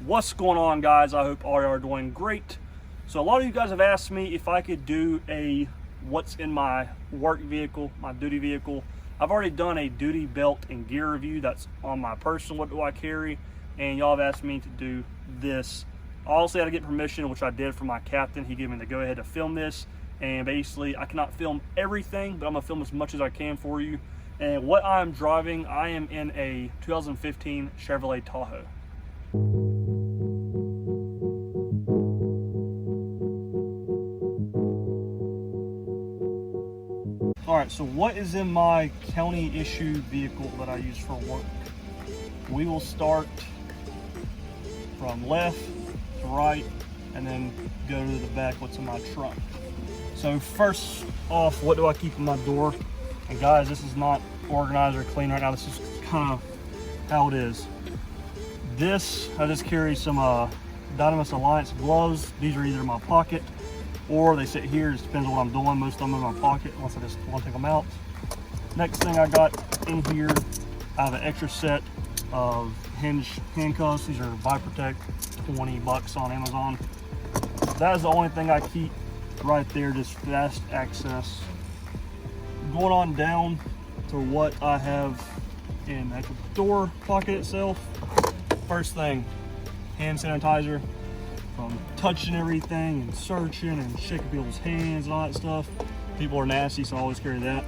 What's going on, guys? I hope all are doing great. So a lot of you guys have asked me if I could do a what's in my work vehicle, my duty vehicle. I've already done a duty belt and gear review that's on my personal what do I carry, and y'all have asked me to do this. I also had to get permission, which I did from my captain. He gave me the go ahead to film this, and basically I cannot film everything, but I'm gonna film as much as I can for you. And what I'm driving, I am in a 2015 Chevrolet Tahoe. All right, so what is in my county issue vehicle that I use for work? We will start from left to right and then go to the back, what's in my trunk. So first off, what do I keep in my door? And guys, this is not organized or clean right now. This is kind of how it is. This, I just carry some Dynamis Olight gloves. These are either in my pocket or they sit here. It just depends on what I'm doing. Most of them in my pocket unless I just want to take them out. Next thing I got in here, I have an extra set of Hinged handcuffs. These are Vipertech, 20 bucks on Amazon. That is the only thing I keep right there, just fast access. Going on down to what I have in the door pocket itself. First thing, hand sanitizer. From touching everything and searching and shaking people's hands and all that stuff. People are nasty, so I always carry that.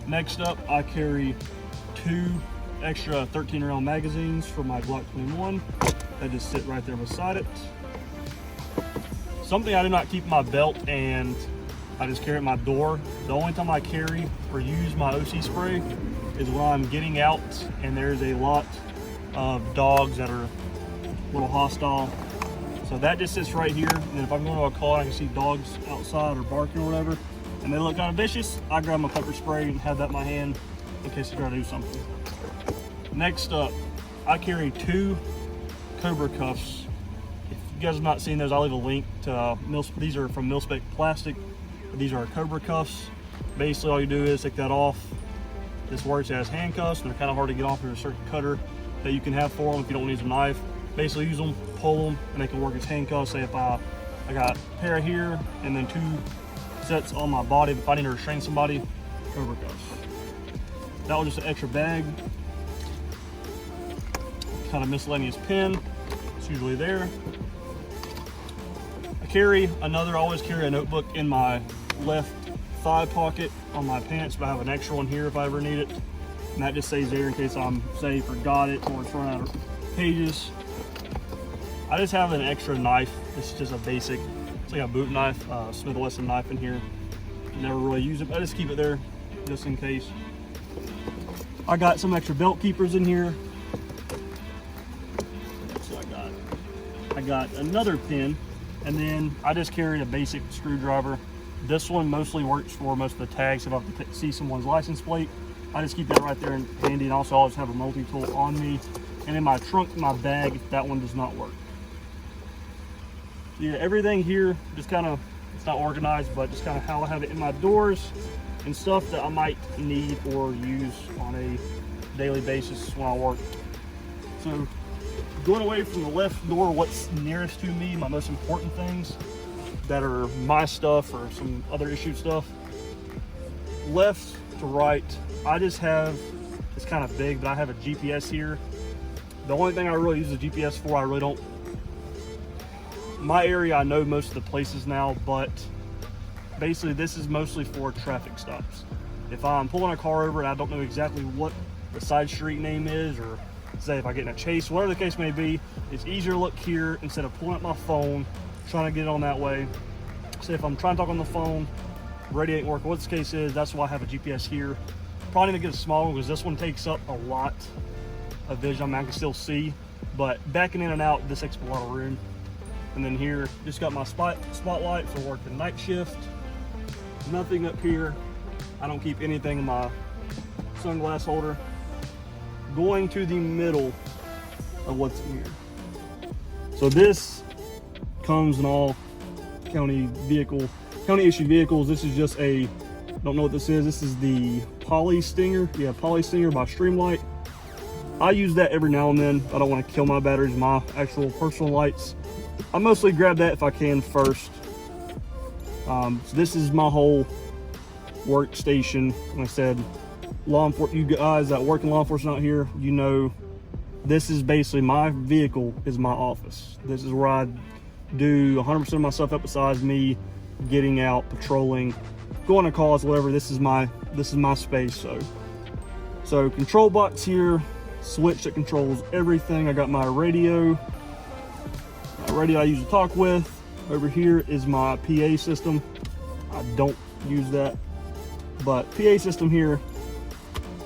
Next up, I carry 2 extra 13-round magazines for my Glock 21. They just sit right there beside it. Something I do not keep in my belt and I just carry at my door. The only time I carry or use my OC spray is when I'm getting out and there's a lot of dogs that are a little hostile. So that just sits right here, and if I'm going to a car and I can see dogs outside or barking or whatever, and they look kind of vicious, I grab my pepper spray and have that in my hand in case they try to do something. Next up, I carry 2 Cobra Cuffs. If you guys have not seen those, I'll leave a link to these are from Mil-Spec Plastic. These are Cobra Cuffs. Basically, all you do is take that off. This works as handcuffs, and they're kind of hard to get off. There's a certain cutter that you can have for them if you don't use a knife. Basically use them, pull them, and they can work as handcuffs. Say if I got a pair here and then 2 sets on my body, if I need to restrain somebody, Cobra Cuffs. That was just an extra bag. Kind of miscellaneous pen, it's usually there. I always carry a notebook in my left thigh pocket on my pants, but I have an extra one here if I ever need it. And that just stays there in case I'm, say, forgot it or it's run out of pages. I just have an extra knife. This is just a basic, it's like a boot knife, Smith & Wesson knife in here. Never really use it, but I just keep it there just in case. I got some extra belt keepers in here. So I got another pin, and then I just carried a basic screwdriver. This one mostly works for most of the tags. If I have to see someone's license plate, I just keep that right there handy, and also I always have a multi-tool on me. And in my trunk, my bag, that one does not work. Yeah, everything here just kind of, it's not organized, but just kind of how I have it in my doors and stuff that I might need or use on a daily basis when I work. So going away from the left door, what's nearest to me, my most important things that are my stuff or some other issue stuff. Left to right, I just have, it's kind of big, but I have a GPS here. The only thing I really use the GPS for, I really don't, my area, I know most of the places now, but basically this is mostly for traffic stops. If I'm pulling a car over and I don't know exactly what the side street name is, or say if I get in a chase, whatever the case may be, it's easier to look here instead of pulling up my phone, trying to get it on that way. Say if I'm trying to talk on the phone, radio ain't working, what the case is, that's why I have a GPS here. Probably need to get a smaller one because this one takes up a lot of vision. I mean, I can still see, but backing in and out, this takes a lot of room. And then here, just got my spotlight for working night shift. Nothing up here. I don't keep anything in my sunglass holder. Going to the middle of what's in here. So this comes in all county issue vehicles. This is just a, don't know what this is. This is the Polystinger. Yeah, Polystinger by Streamlight. I use that every now and then. I don't want to kill my batteries, my actual personal lights. I mostly grab that if I can first. So this is my whole workstation. Like I said, you guys that work in law enforcement out here, you know, this is basically my vehicle is my office. This is where I do 100% of my stuff up besides me getting out, patrolling, going to calls, whatever. This is my space. So control box here, switch that controls everything. I got my radio I use to talk with. Over here is my PA system. I don't use that, but PA system here.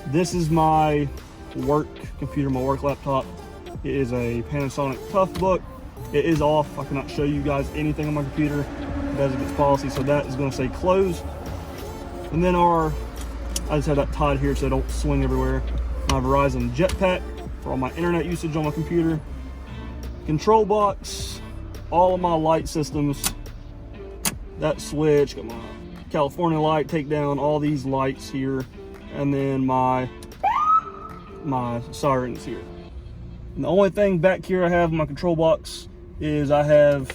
This is my work computer, my work laptop. It is a Panasonic Toughbook. It is off. I cannot show you guys anything on my computer. It does its policy, so that is going to say closed. And then I just have that tied here so I don't swing everywhere. My Verizon Jetpack for all my internet usage on my computer. Control box, all of my light systems. That switch, got my California light, take down all these lights here. And then my sirens here. And the only thing back here I have in my control box is I have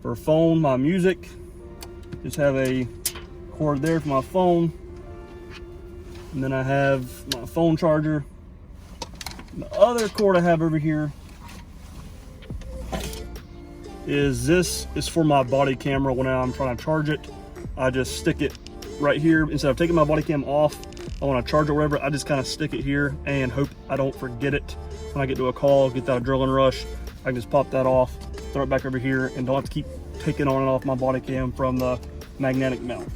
for phone, my music. Just have a cord there for my phone. And then I have my phone charger. And the other cord I have over here is for my body camera. When I'm trying to charge it, I just stick it right here. Instead of taking my body cam off, I want to charge it or whatever, I just kind of stick it here and hope I don't forget it. When I get to a call, get that adrenaline rush, I can just pop that off, throw it back over here, and don't have to keep taking on and off my body cam from the magnetic mount.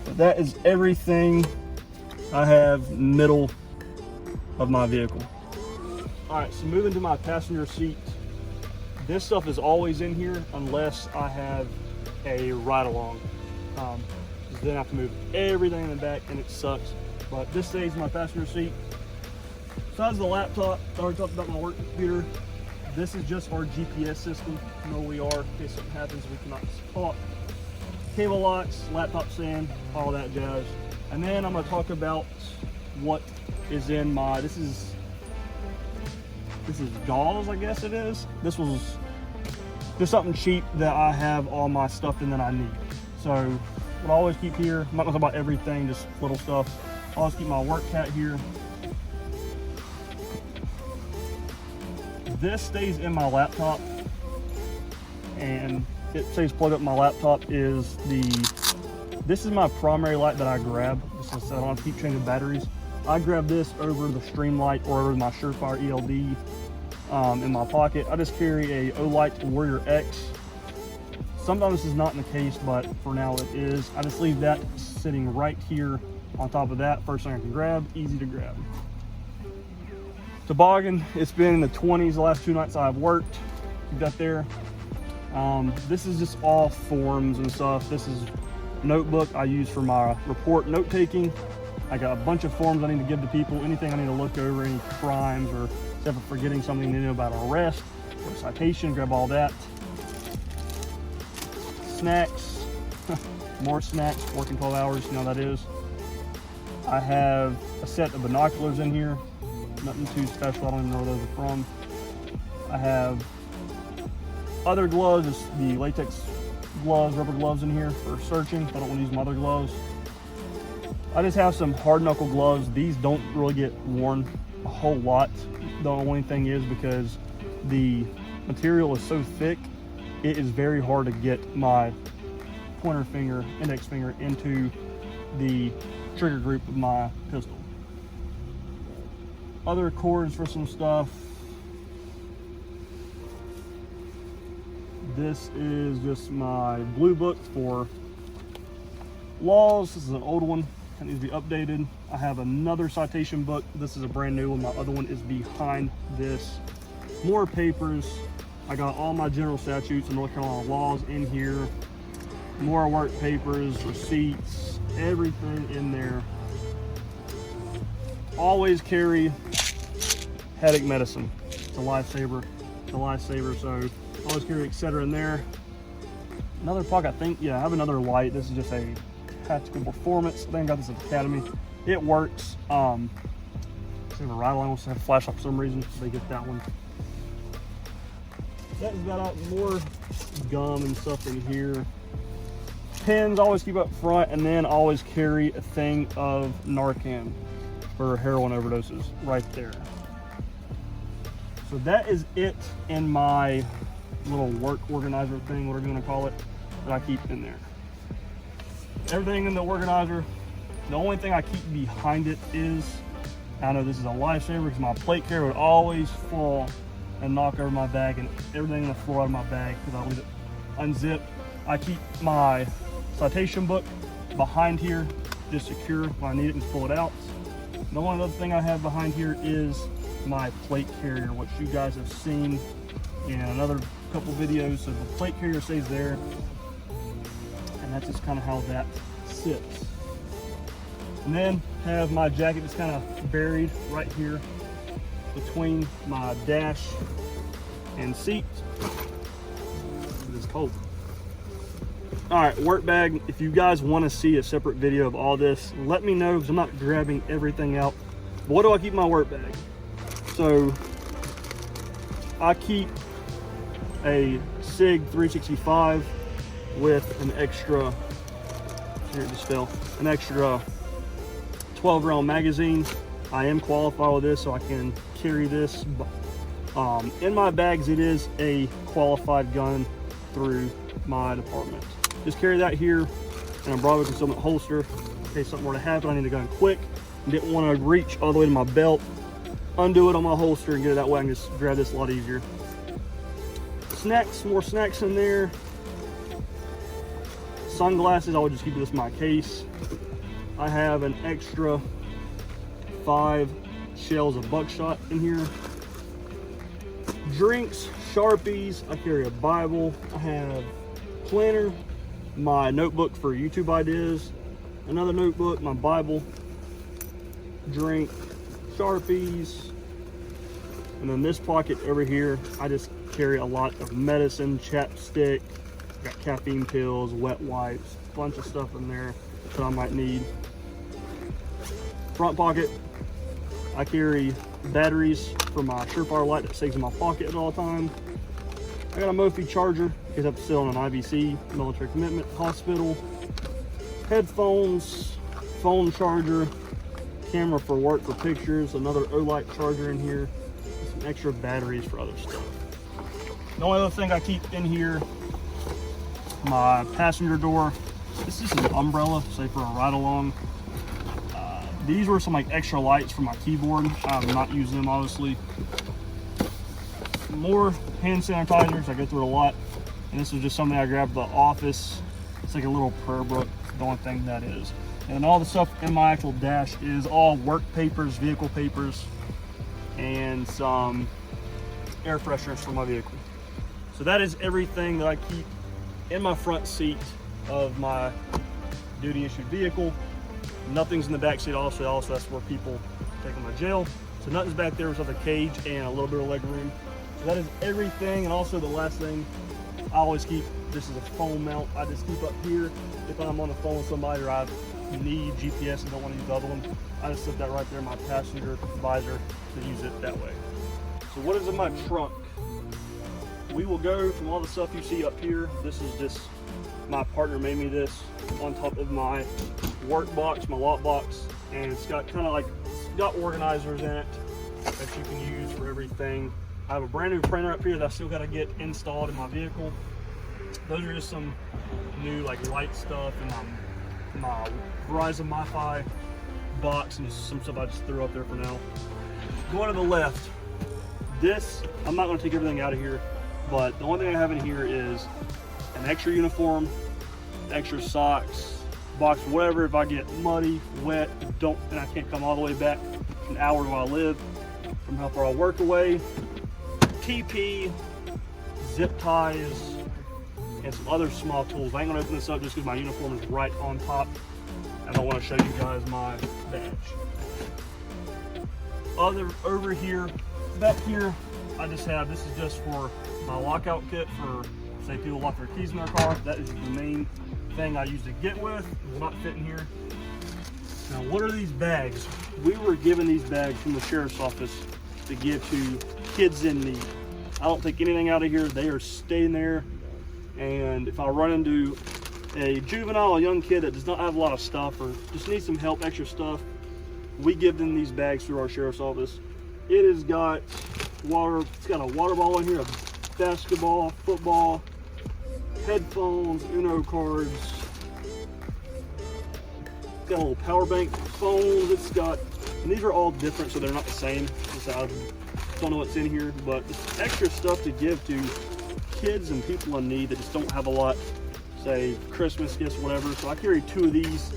But that is everything I have middle of my vehicle. All right, so moving to my passenger seat. This stuff is always in here unless I have a ride-along. Then I have to move everything in the back and it sucks. But this stays in my passenger seat. Besides the laptop, I already talked about my work computer. This is just our GPS system. You know where we are in case something happens we cannot talk. Cable locks, laptop stand, all that jazz. And then I'm going to talk about what is in my, this is gauze, I guess it is. This was just something cheap that I have all my stuff in that I need. So what I always keep here, I'm not gonna talk about everything, just little stuff. I always keep my work hat here. This stays in my laptop, and it stays plugged up in my laptop. This is my primary light that I grab. This is, I don't have to keep changing batteries. I grab this over the Streamlight or over my Surefire ELD in my pocket. I just carry a Olight Warrior X. Sometimes this is not in the case, but for now it is. I just leave that sitting right here on top of that. First thing I can grab, easy to grab. Toboggan, it's been in the 20s the last 2 nights I've worked. Keep that there. This is just all forms and stuff. This is notebook I use for my report note taking. I got a bunch of forms I need to give to people, anything I need to look over, any crimes or except for forgetting something they know about an arrest or a citation, grab all that. Snacks, more snacks, working 12 hours, you know how that is. I have a set of binoculars in here, nothing too special, I don't even know where those are from. I have other gloves, the latex gloves, rubber gloves in here for searching, I don't want to use my other gloves. I just have some hard knuckle gloves. These don't really get worn a whole lot. The only thing is because the material is so thick, it is very hard to get my pointer finger, index finger into the trigger group of my pistol. Other cords for some stuff. This is just my blue book for laws. This is an old one. It needs to be updated. I have another citation book. This is a brand new one. My other one is behind this. More papers. I got all my general statutes and North Carolina laws in here. More work papers, receipts, everything in there. Always carry headache medicine. It's a lifesaver. It's a lifesaver, so always carry etc. in there. Another pocket, I think, yeah, I have another light. This is just a tactical performance. I think I got this at the Academy. It works. They have a ride along, wants to have a flashlight for some reason, so they get that one. That's got more gum and stuff in here. Pens always keep up front, and then always carry a thing of Narcan for heroin overdoses right there. So that is it in my little work organizer thing, whatever you want to call it, that I keep in there. Everything in the organizer, the only thing I keep behind it is, I know this is a lifesaver because my plate carrier would always fall and knock over my bag and everything in the floor out of my bag because I leave it unzipped. I keep my citation book behind here, just secure when I need it and pull it out. The only other thing I have behind here is my plate carrier, which you guys have seen in another couple videos. So the plate carrier stays there, and that's just kind of how that sits. And then have my jacket just kind of buried right here between my dash and seat. It is cold. All right, work bag. If you guys want to see a separate video of all this, let me know because I'm not grabbing everything out. But what do I keep in my work bag? So I keep a SIG 365 with an extra, here it just fell, an extra 12 round magazine. I am qualified with this, so I can carry this. In my bags, it is a qualified gun through my department. Just carry that here in a Bravo concealment holster in case something were to happen. I need a gun quick. Didn't want to reach all the way to my belt, undo it on my holster and get it that way. I can just grab this a lot easier. Snacks, more snacks in there. Sunglasses, I would just keep this in my case. I have an extra 5 shells of buckshot in here. Drinks, Sharpies, I carry a Bible. I have planner, my notebook for YouTube ideas, another notebook, my Bible, drink, Sharpies, and then this pocket over here, I just carry a lot of medicine, chapstick, got caffeine pills, wet wipes, a bunch of stuff in there that I might need. Front pocket, I carry batteries for my Surefire light that stays in my pocket at all times. I got a Mophie charger because I have to sit on an IVC, military commitment, hospital, headphones, phone charger, camera for work for pictures, another Olight charger in here, some extra batteries for other stuff. The only other thing I keep in here, my passenger door. This is an umbrella, say for a ride along. These were some like extra lights for my keyboard. I'm not using them obviously. More hand sanitizers, I go through it a lot. And this is just something I grabbed at the office. It's like a little prayer book, the only thing that is. And all the stuff in my actual dash is all work papers, vehicle papers, and some air fresheners for my vehicle. So that is everything that I keep in my front seat of my duty issued vehicle. Nothing's in the back seat also that's where people take them to jail. So nothing's back there except a cage and a little bit of leg room. So that is everything. And also the last thing I always keep, this is a phone mount. I just keep up here if I'm on the phone with somebody or I need GPS and don't want to use the other one. I just slip that right there in my passenger visor to use it that way. So what is in my trunk? We will go from all the stuff you see up here. This is just, my partner made me this on top of my work box, my lock box, and it's got kind of like, it's got organizers in it that you can use for everything. I have a brand new printer up here that I still got to get installed in my vehicle. Those are just some new like light stuff and my Verizon Wi-Fi box and some stuff I just threw up there for now. Going to the left, this, I'm not going to take everything out of here, but the only thing I have in here is an extra uniform, extra socks, box, whatever. If I get muddy, wet, and I can't come all the way back an hour where I live from how far I work away, TP, zip ties, and some other small tools. I ain't gonna open this up just because my uniform is right on top. I don't want to show you guys my badge. Over here, back here, I just have, this is just for my lockout kit for, say people lock their keys in their car. That is the main thing I usually get with. It will not fit in here. Now, what are these bags? We were given these bags from the sheriff's office to give to kids in need. I don't take anything out of here. They are staying there. And if I run into a juvenile, a young kid that does not have a lot of stuff or just needs some help, extra stuff, we give them these bags through our sheriff's office. It has got water, it's got a water bottle in here, a basketball, football, headphones, Uno cards. It's got a little power bank, phones. It's got, and these are all different, so they're not the same. I don't know what's in here, but it's extra stuff to give to kids and people in need that just don't have a lot, say Christmas gifts, whatever. So I carry 2 of these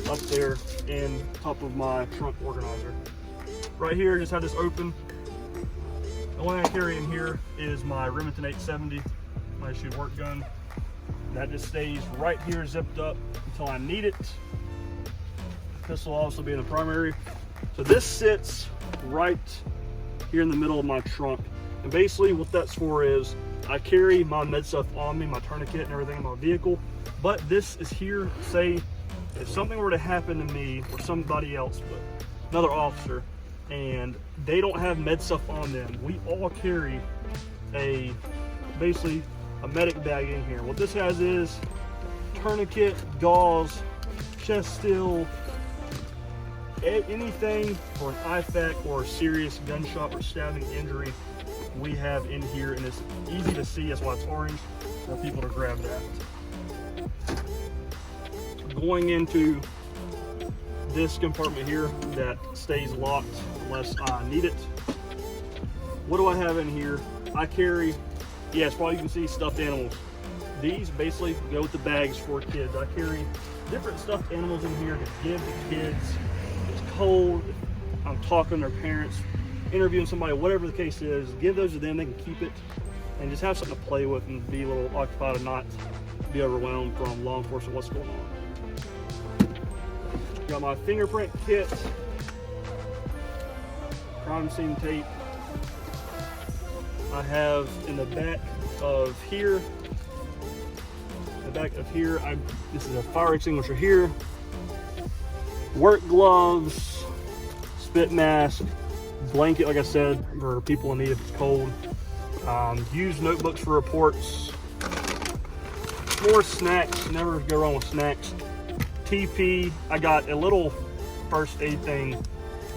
up there in top of my trunk organizer. Right here, just have this open. The only thing I carry in here is my Remington 870, my shoot work gun. That just stays right here zipped up until I need it. This will also be in the primary. So this sits right here in the middle of my trunk. And basically what that's for is I carry my med stuff on me, my tourniquet and everything in my vehicle. But this is here, say, if something were to happen to me or somebody else, but another officer, and they don't have med stuff on them, we all carry basically a medic bag in here. What this has is tourniquet, gauze, chest steel, anything for an IFAC or a serious gunshot or stabbing injury we have in here, and it's easy to see, that's why it's orange, for people to grab that. Going into this compartment here that stays locked unless I need it. What do I have in here? I carry, yes, probably you can see stuffed animals. These basically go with the bags for kids. I carry different stuffed animals in here to give to kids. It's cold, I'm talking to their parents, interviewing somebody, whatever the case is, give those to them, they can keep it and just have something to play with and be a little occupied and not be overwhelmed from law enforcement, what's going on. Got my fingerprint kit, crime scene tape. I have in the back of here, this is a fire extinguisher here, work gloves, spit mask, blanket, like I said, for people in need if it's cold. Used notebooks for reports. More snacks, never go wrong with snacks. TP, I got a little first aid thing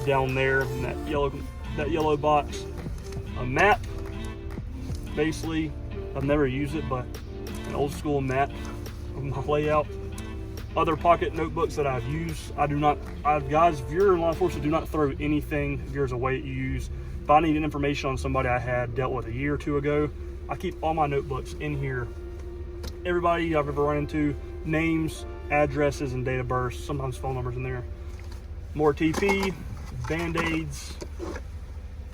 down there in that yellow box. A map, basically, I've never used it, but an old school map of my layout. Other pocket notebooks that I've used. Guys, if you're in law enforcement, do not throw anything of yours away that you use. If I need information on somebody I had dealt with a year or two ago, I keep all my notebooks in here. Everybody I've ever run into, names, addresses, and date of birth, sometimes phone numbers in there. More TP, Band-Aids,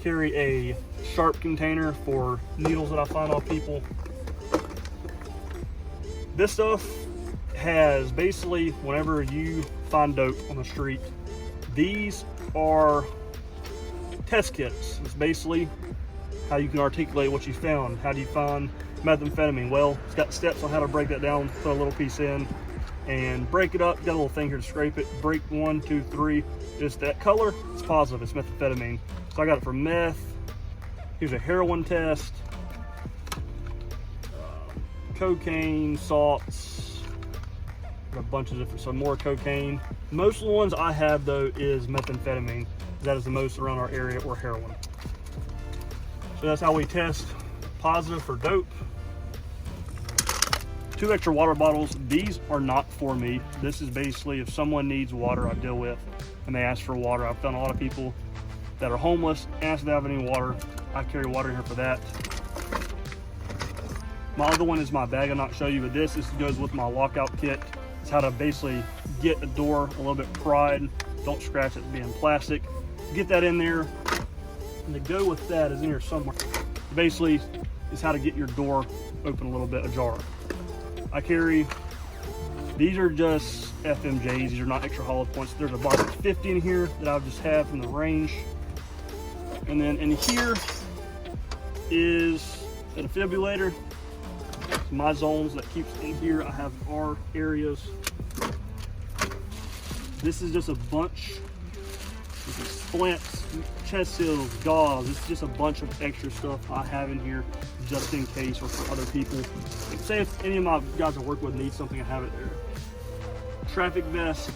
carry a sharp container for needles that I find off people. This stuff has basically, whenever you find dope on the street, these are test kits. It's basically how you can articulate what you found. How do you find methamphetamine? Well, it's got steps on how to break that down, put a little piece in and break it up. Got a little thing here to scrape it. Break 1, 2, 3. Just that color, it's positive, it's methamphetamine. So I got it for meth. Here's a heroin test, cocaine, salts, a bunch of different, so more cocaine. Most of the ones I have though is methamphetamine. That is the most around our area, or heroin. So that's how we test positive for dope. 2 extra water bottles. These are not for me. This is basically if someone needs water I deal with and they ask for water. I've found a lot of people that are homeless, ask if they have any water. I carry water here for that. My other one is my bag I'll not show you, but this goes with my lockout kit. It's how to basically get a door a little bit pried. Don't scratch it being plastic. Get that in there. And to go with that is in here somewhere. Basically, is how to get your door open a little bit ajar. I carry, these are just FMJs. These are not extra hollow points. There's a box of 50 in here that I've just had from the range. And then in here is a defibrillator. My zones that keeps in here. I have our areas. This is just a bunch. This is splints, chest seals, gauze. It's just a bunch of extra stuff I have in here just in case, or for other people. Like, say if any of my guys I work with need something, I have it there. Traffic vest.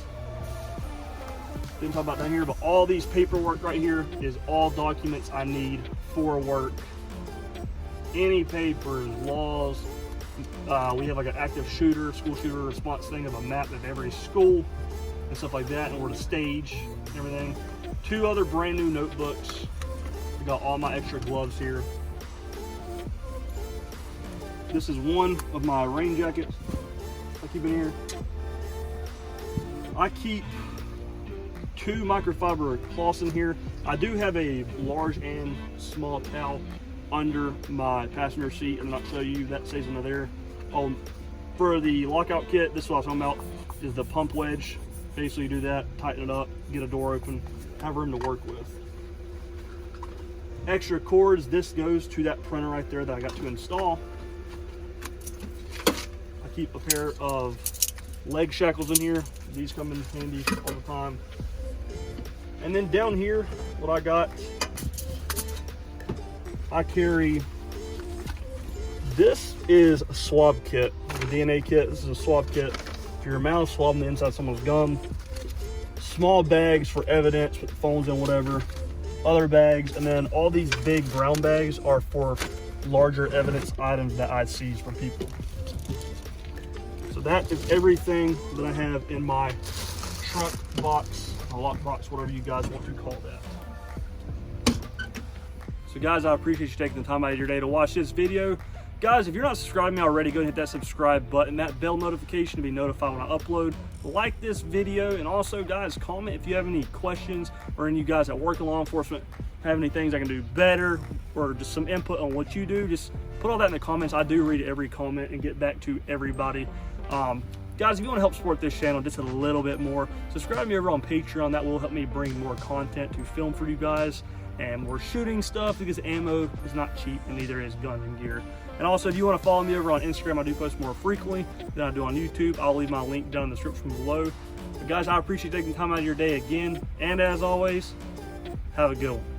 Didn't talk about down here, but all these paperwork right here is all documents I need for work. Any papers, laws. We have like an active shooter, school shooter response thing of a map of every school and stuff like that, and where to stage and everything. 2 other brand new notebooks. I got all my extra gloves here. This is one of my rain jackets I keep in here. I keep 2 microfiber cloths in here. I do have a large and small towel under my passenger seat, and I'll show you that stays under there. For the lockout kit, this is what I was talking about, is the pump wedge. Basically you do that, tighten it up, get a door open, have room to work with. Extra cords, this goes to that printer right there that I got to install. I keep a pair of leg shackles in here. These come in handy all the time. And then down here, what I got, I carry, this is a swab kit, the DNA kit. This is a swab kit. If you're mouth swabbing the inside of someone's gum. Small bags for evidence, put phones in, whatever. Other bags, and then all these big brown bags are for larger evidence items that I seize from people. So that is everything that I have in my trunk box, or lock box, whatever you guys want to call that. So guys, I appreciate you taking the time out of your day to watch this video. Guys, if you're not subscribing already, go ahead and hit that subscribe button, that bell notification to be notified when I upload. Like this video, and also guys, comment if you have any questions, or any of you guys that work in law enforcement have any things I can do better, or just some input on what you do. Just put all that in the comments. I do read every comment and get back to everybody. Guys, if you want to help support this channel just a little bit more, subscribe to me over on Patreon. That will help me bring more content to film for you guys, and more shooting stuff, because ammo is not cheap, and neither is guns and gear. And also, if you want to follow me over on Instagram, I do post more frequently than I do on YouTube. I'll leave my link down in the description below. But guys, I appreciate you taking time out of your day again. And as always, have a good one.